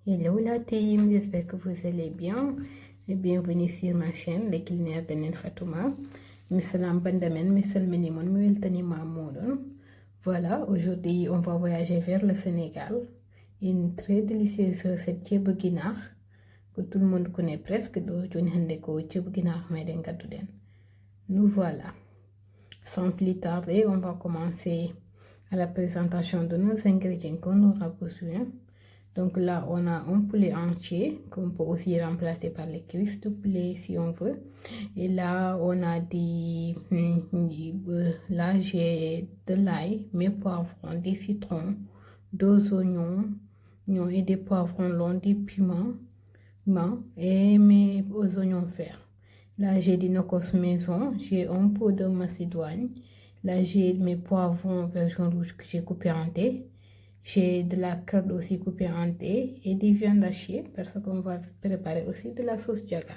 Hello la team, j'espère que vous allez bien et bienvenue sur ma chaîne Les Culinaires de Nen Fatouma. Misalam bandamen, misal menimon, muiltani mamoudon. Voilà, aujourd'hui on va voyager vers le Sénégal. Une très délicieuse recette tchèbe guinar que tout le monde connaît presque. Nous voilà. Sans plus tarder, on va commencer à la présentation de nos ingrédients qu'on aura besoin. Donc là, on a un poulet entier qu'on peut aussi remplacer par les cuisses de poulet si on veut. Et là, on a là, j'ai de l'ail, mes poivrons, des citrons, deux oignons et des poivrons longs, des piments et mes oignons verts. Là, j'ai des nocos maison, j'ai un peu de macédoine. Là, j'ai mes poivrons version rouge que j'ai coupé en dés. J'ai de la carotte aussi coupée en dés et des viandes hachées parce qu'on va préparer aussi de la sauce jaga.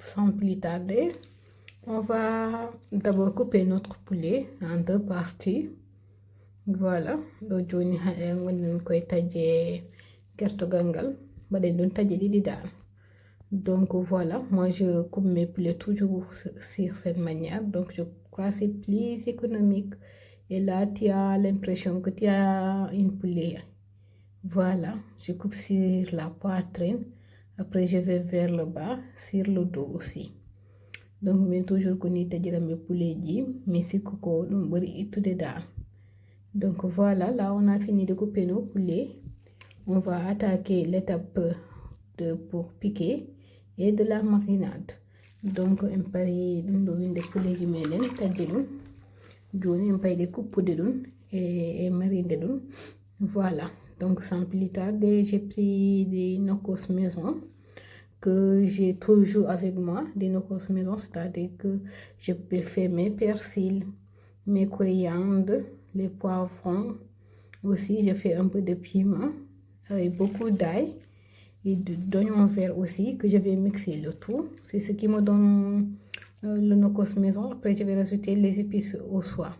Sans plus tarder, on va d'abord couper notre poulet en deux parties. Voilà, donc voilà, moi je coupe mes poulets toujours sur cette manière, donc je crois que c'est plus économique. Et là, tu as l'impression que tu as une poulet. Voilà, je coupe sur la poitrine. Après, je vais vers le bas, sur le dos aussi. Donc, mais toujours qu'on y a mes poulets, mais c'est coco, tout dedans. Donc voilà, là on a fini de couper nos poulets. On va attaquer l'étape pour piquer et de la marinade. Donc, on parie de poulet qui mène, Joni paye des coupes de lune et marine de lune. Voilà, donc sans plus tarder, j'ai pris des nocos maison que j'ai toujours avec moi. Des nocos maison, c'est-à-dire que je peux faire mes persils, mes coriandres, les poivrons. Aussi, je fais un peu de piment et beaucoup d'ail et d'oignons verts aussi que je vais mixer le tout. C'est ce qui me donne le nocos maison. Après, je vais rajouter les épices au soir.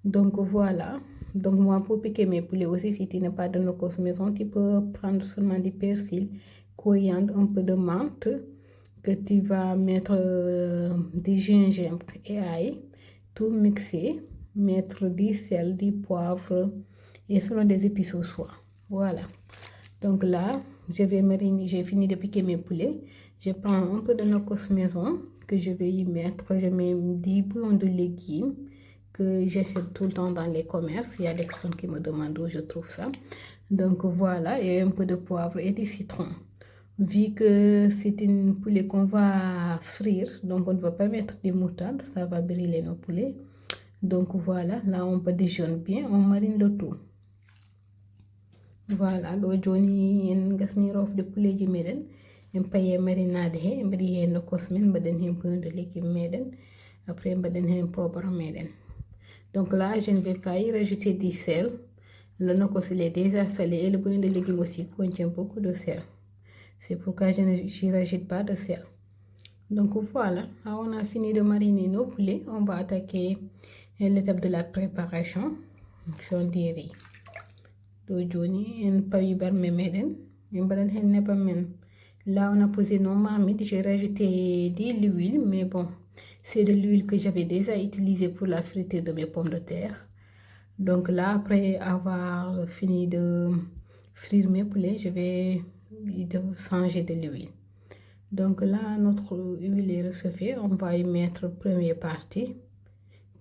Donc voilà, donc moi pour piquer mes poulets aussi, si tu n'as pas de nocos maison, tu peux prendre seulement du persil, coriandre, un peu de menthe, que tu vas mettre du gingembre et ail, tout mixer, mettre du sel, du poivre et selon des épices au soir. Voilà. Donc là, j'ai fini de piquer mes poulets. Je prends un peu de nocos maison que je vais y mettre. Je mets des bouillons de légumes que j'achète tout le temps dans les commerces. Il y a des personnes qui me demandent où je trouve ça. Donc voilà, et un peu de poivre et du citron. Vu que c'est une poulet qu'on va frire, donc on ne va pas mettre de moutarde, ça va brûler nos poulets. Donc voilà, là on peut déjeuner bien, on marine le tout. Voilà, lo joni en gasni rof de poulet ji meden en paye marinade he mbadi hen no kosmen mbaden hen de l'équipe meden après mbaden hen poivre meden. Donc là je ne vais pas y rajouter du sel. Le nocos il est déjà salé et le bouillon de légumes aussi contient beaucoup de sel. C'est pourquoi je ne rajoute pas de sel. Donc voilà, on a fini de mariner nos poulets. On va attaquer l'étape de la préparation. Son riz. Do joni en pawi barme meden en badan hen nebam men. Là on a posé nos marmites, j'ai rajouté de l'huile, mais bon, c'est de l'huile que j'avais déjà utilisée pour la friture de mes pommes de terre. Donc là, après avoir fini de frire mes poulets, je vais changer de l'huile. Donc là, notre huile est réchauffée, on va y mettre première partie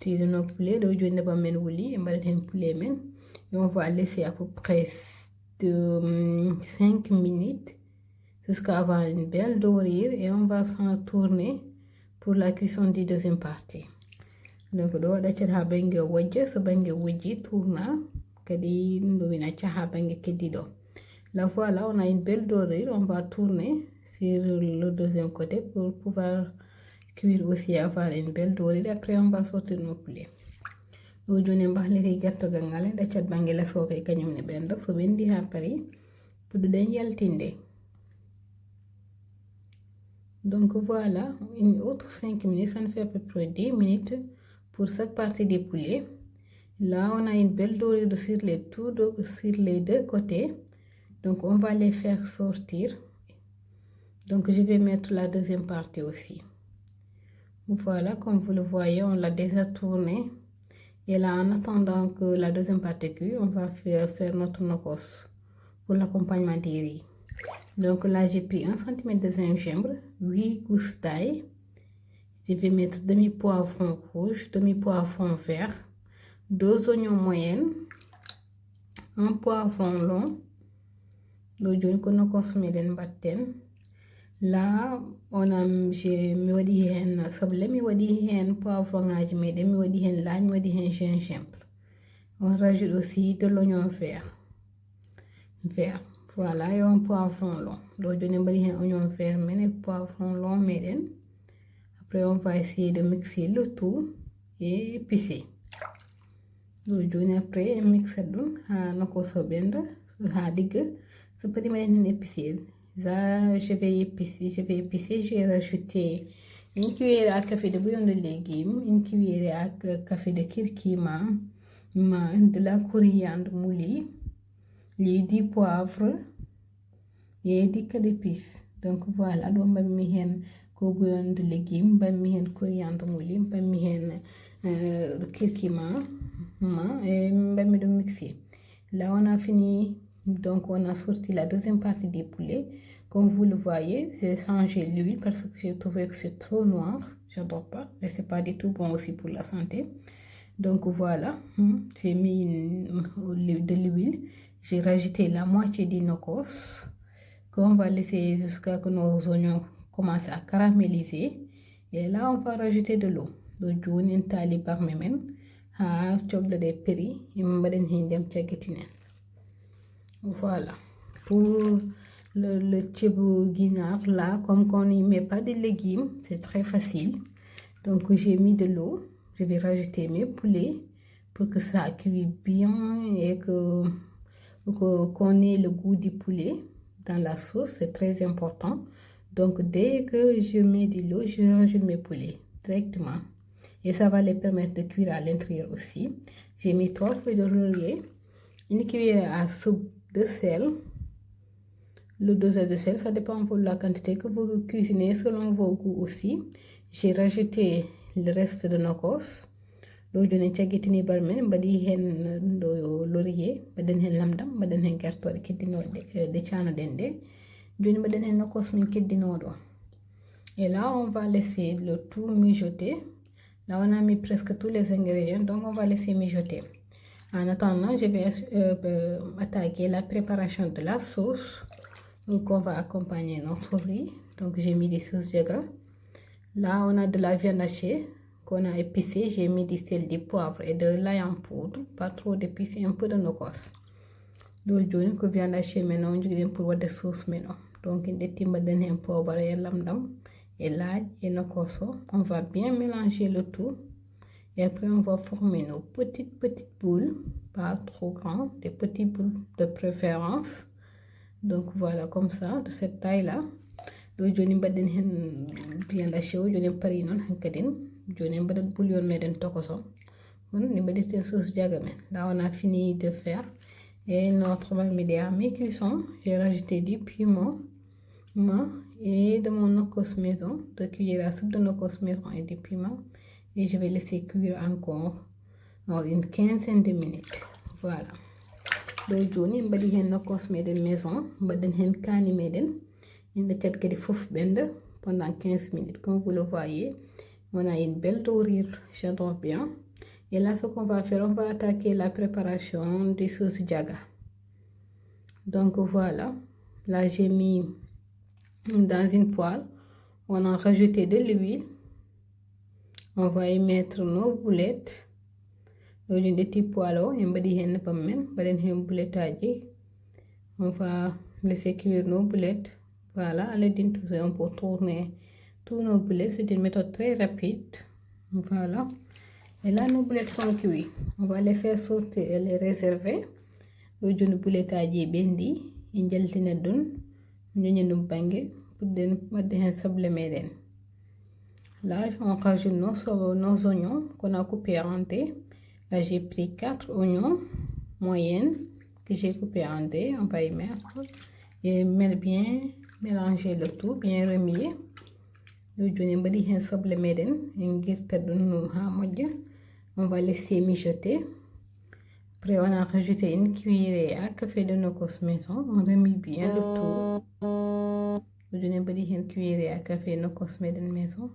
de nos poulets, do joni nebam men wuli en badan hen poulet men. Et on va laisser à peu près de 5 minutes jusqu'à avoir une belle dorure et on va s'en tourner pour la cuisson de deuxième partie. Donc do daccat ha bangue wajja so bangue wujji tourna kadi ndumina ca ha bangue keddi do. La voilà, on a une belle dorure, on va tourner sur le deuxième côté pour pouvoir cuire aussi avoir une belle dorure. Après on va sortir nos poulets. Do joni mbahliri gertogal ngal en daccat bangue la soka e kanyum ne bendo so bendi ha pari pudden yaltinde. Donc voilà, une autre 5 minutes, ça nous fait à peu près 10 minutes pour cette partie des poulets. Là on a une belle dorure sur les deux côtés Donc on va les faire sortir. Donc je vais mettre la deuxième partie aussi. Voilà, comme vous le voyez, on l'a déjà tourné. Et là, en attendant que la deuxième partie cuit, on va faire notre nokos pour l'accompagnement des riz. Donc là, j'ai pris 1 cm de gingembre, 8 gousses d'ail. Je vais mettre demi-poivron rouge, demi-poivron vert, 2 oignons moyens, un poivron long. Là, j'ai mis hen soble, mi wadi hen poivron ngaji meden, mi wadi hen lagne, mi wadi hen gingembre. On rajoute aussi de l'oignon vert. Voilà, et un poivron long. Donc, je vais un oignon vert, mais poivron long meden. Après, on va essayer de mixer le tout et épicer. Donc, après, mixer tout, on va digue, c'est pas de épicer. Là, je vais épicer, j'ai rajouté une cuillère à café de bouillon de légumes, une cuillère à café de curcuma, de la coriandre moulée, les 10 poivres et 10 d'épices. Donc voilà, donc je vais bouillon de légumes, je vais coriandre moulée, je vais curcuma et je vais mixer. Là, on a fini. Donc, on a sorti la deuxième partie des poulets. Comme vous le voyez, j'ai changé l'huile parce que j'ai trouvé que c'est trop noir. J'adore pas. Et c'est pas du tout bon aussi pour la santé. Donc, voilà. J'ai mis de l'huile. J'ai rajouté la moitié du nokos. Qu'on va laisser jusqu'à ce que nos oignons commencent à caraméliser. Et là, on va rajouter de l'eau. Donc, on va tali par même. Choble de péri. Et on va dem tchagetinen. Voilà, pour le tchébou guinard, là, comme on n'y met pas de légumes, c'est très facile. Donc, j'ai mis de l'eau, je vais rajouter mes poulets pour que ça cuise bien et qu'on ait le goût du poulet dans la sauce, c'est très important. Donc, dès que je mets de l'eau, je rajoute mes poulets directement. Et ça va les permettre de cuire à l'intérieur aussi. J'ai mis 3 feuilles de laurier, une cuillère à soupe de sel. Le dosage de sel, ça dépend de la quantité que vous cuisinez selon vos goûts aussi. J'ai rajouté le reste de nokos. Donc, je vais chagetini barmen, badi hen do laurier, baden hen lamdam, baden hen gertore keddino de chano dende. Joni baden hen nokos min keddino do. Et là, on va laisser le tout mijoter. Là, on a mis presque tous les ingrédients, donc on va laisser mijoter. En attendant, je vais attaquer la préparation de la sauce qu'on va accompagner notre riz. Donc, j'ai mis des sauces jaga. Là, on a de la viande hachée qu'on a épicée. J'ai mis du sel, du poivre et de l'ail en poudre. Pas trop d'épices et un peu de nokos. Donc, je vais viande hachée maintenant. Je vais pour de sauce maintenant. Donc, il y a un poivre et l'amdam et l'ail et nokoso. On va bien mélanger le tout. Et après, on va former nos petites boules, pas trop grandes, des petites boules de préférence. Donc voilà, comme ça, de cette taille-là. Donc, je vais bien lâcher, je vais pas y je vais bouillon meden tokoso. Là, on a fini de faire. Et notre marmite à mi-cuisson, j'ai rajouté du piment et de mon nokos maison, de cuillère à soupe de nokos maison et du piment. Et je vais laisser cuire encore une quinzaine de minutes. Voilà. Donc, je vais mettre nokos maison, je kani meden, inde kadi fof bende pendant 15 minutes. Comme vous le voyez, on a une belle dorure, j'adore bien. Et là, ce qu'on va faire, on va attaquer la préparation des sauces jaga. Donc voilà, là j'ai mis dans une poêle, on a rajouté de l'huile. On va y mettre nos boulettes. Donc, j'ai des petits poêlons, on va laisser cuire nos boulettes. Voilà, à l'aide d'une on peut tourner tous nos boulettes. C'est une méthode très rapide. Voilà. Et là, nos boulettes sont cuites. On va les faire sauter et les réserver. Donc, j'ai une boulette à bendi. Une jaltina dun. Nous bangue pour des sable meden. Là, on rajoute nos oignons qu'on a coupés en dés. Là, j'ai pris 4 oignons moyennes que que j'ai coupé en dés. On va y mettre et bien mélanger le tout, bien remuer. On va laisser mijoter. Après, on a rajouté une cuillerée à café de Nokos maison. On remet bien le tout. Vous donnez une cuillerée à café Nokos maison.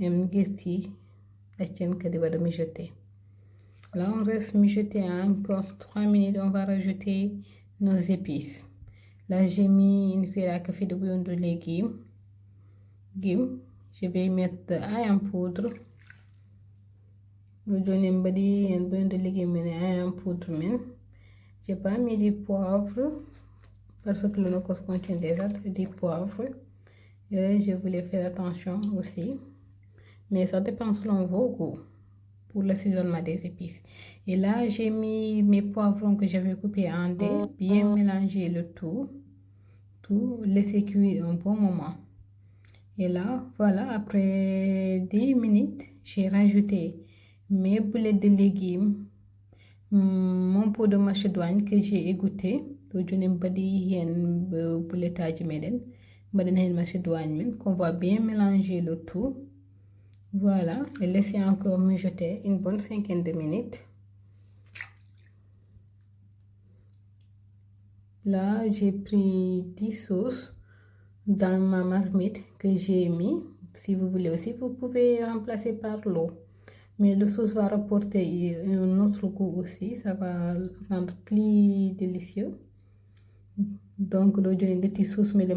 Et on va mijoter. Là, on reste mijoter encore 3 minutes. On va rajouter nos épices. Là, j'ai mis une cuillère à café de bouillon de légumes. Je vais mettre de l'ail en poudre. Vous donnez un bouillon de légumes et en poudre. J'ai pas mis du poivre parce que le nokos contient déjà du poivre. Et je voulais faire attention aussi. Mais ça dépend selon vos goûts pour l'assaisonnement des épices. Et là, j'ai mis mes poivrons que j'avais coupés en dés, bien mélanger le tout, laisser cuire un bon moment. Et là, voilà, après 10 minutes, j'ai rajouté mes boulettes de légumes, mon pot de macédoine que j'ai égoutté. Qu'on va bien mélanger le tout. Voilà, et laisser encore mijoter une bonne 5 de minutes. Là, j'ai pris 10 sauces dans ma marmite que j'ai mis. Si vous voulez aussi, vous pouvez remplacer par l'eau. Mais le sauce va rapporter un autre goût aussi. Ça va rendre plus délicieux. Donc, je vais mettre des sauces, mais je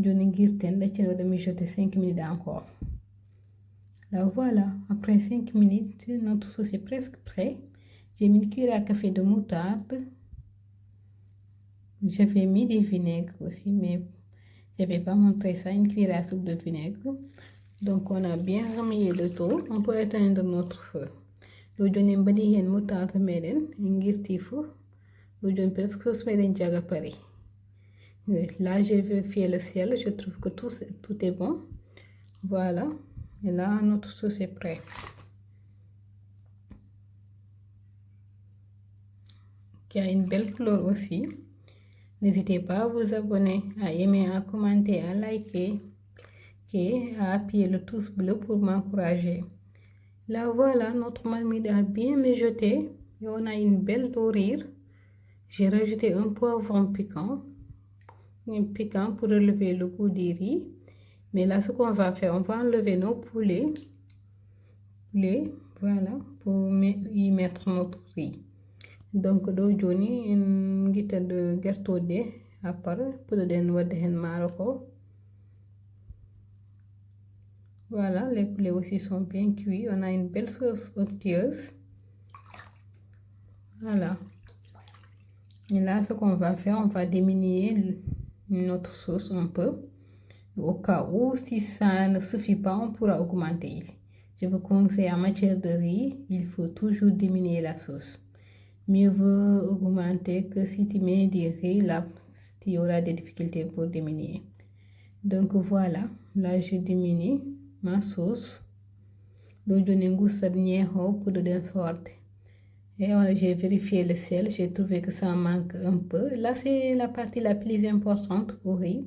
vais mijoter 5 minutes encore. Là, voilà, après 5 minutes, notre sauce est presque prête. J'ai mis une cuillère à café de moutarde. J'avais mis du vinaigre aussi, mais je ne vais pas montrer ça, une cuillère à soupe de vinaigre. Donc, on a bien remué le tout. On peut éteindre notre feu. Nous avons mis une moutarde meden, une girtifou. Nous avons presque sauce meden jaga Paris. Là, j'ai vérifié le ciel. Je trouve que tout est bon. Voilà. Et là, notre sauce est prête. Qui a une belle couleur aussi. N'hésitez pas à vous abonner, à aimer, à commenter, à liker et à appuyer le pouce bleu pour m'encourager. Là, voilà, notre marmite a bien mijoté et on a une belle dorure. J'ai rajouté un poivron piquant pour relever le goût du riz. Mais là, ce qu'on va faire, on va enlever nos poulets, voilà, pour y mettre notre riz. Donc, do joni en guita de gertode à part pour den wadde hen maroko. Voilà, les poulets aussi sont bien cuits. On a une belle sauce onctueuse. Voilà. Et là, ce qu'on va faire, on va diminuer notre sauce un peu. Au cas où, si ça ne suffit pas, on pourra augmenter. Je vous conseille en matière de riz, il faut toujours diminuer la sauce. Mieux vaut augmenter que si tu mets du riz, là, tu auras des difficultés pour diminuer. Donc voilà, là je diminue ma sauce. Donc je n'ai pour de sorte. Et j'ai vérifié le sel, j'ai trouvé que ça manque un peu. Là, c'est la partie la plus importante au riz.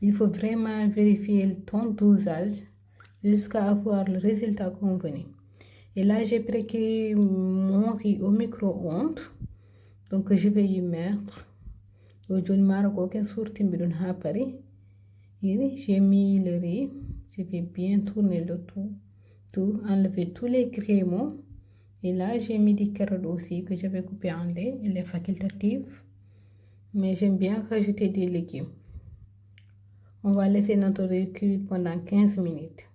Il faut vraiment vérifier ton dosage jusqu'à avoir le résultat convenu. Et là, j'ai préparé mon riz au micro-ondes. Donc, je vais y mettre. J'ai mis le riz. Je vais bien tourner le tout, enlever tous les crémeaux. Et là, j'ai mis des carottes aussi que j'avais coupées en dés. Elle est facultative. Mais j'aime bien rajouter des légumes. On va laisser notre riz cuire pendant 15 minutes.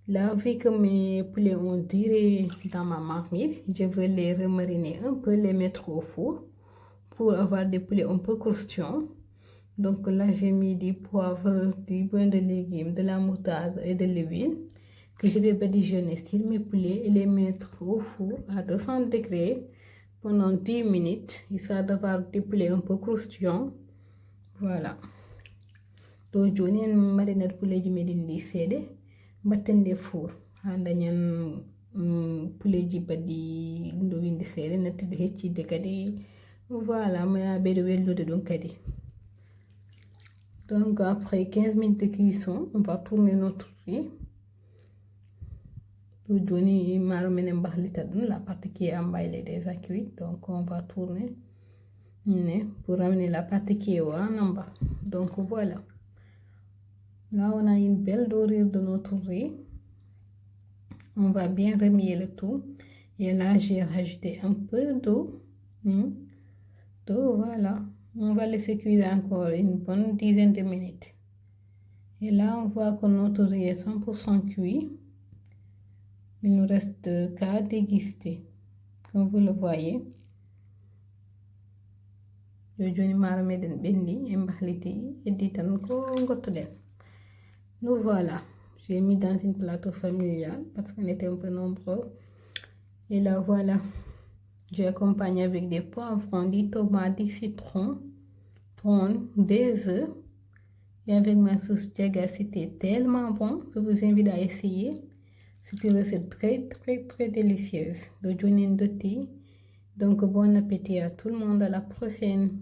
Là, vu que mes poulets ont duré dans ma marmite, je vais les remariner un peu, les mettre au four pour avoir des poulets un peu croustillants. Donc là, j'ai mis du poivre, du bouillon de légumes, de la moutarde et de l'huile que je vais badigeonner sur mes poulets et les mettre au four à 200 degrés pendant 10 minutes, histoire d'avoir des poulets un peu croustillants. Voilà. Donc, je vais mariner poulet de medine di sede. Batten de four. Dañan puleji badi ɗum ɗo windi seeɗa netti ɗo heccide kadi voilà ma ɓeydo wellude ɗum kadi. Donc après 15 minutes de cuisson, on va tourner notre riz. Joni maro menen bahlita ɗum, la partie qui est en bas elle est déjà cuite, donc on va tourner pour ramener la partie qui est en bas. Donc voilà, là on a une belle dorure de notre riz. On va bien remuer le tout, et là j'ai rajouté un peu d'eau. Voilà, on va laisser cuire encore une bonne dizaine de minutes. Et là on voit que notre riz est 100% cuit. Il nous reste qu'à déguster, comme vous le voyez. Joni maro meɗen ɓendi e mbahliti heddi tan ko gottuɗen. Nous voilà, j'ai mis dans une plateau familial parce qu'on était un peu nombreux. Et là voilà, j'ai accompagné avec des poivrons, des tomates, des citrons, des œufs. Et avec ma sauce Diaga, c'était tellement bon. Je vous invite à essayer. C'est une recette très très très délicieuse. Donc bon appétit à tout le monde, à la prochaine.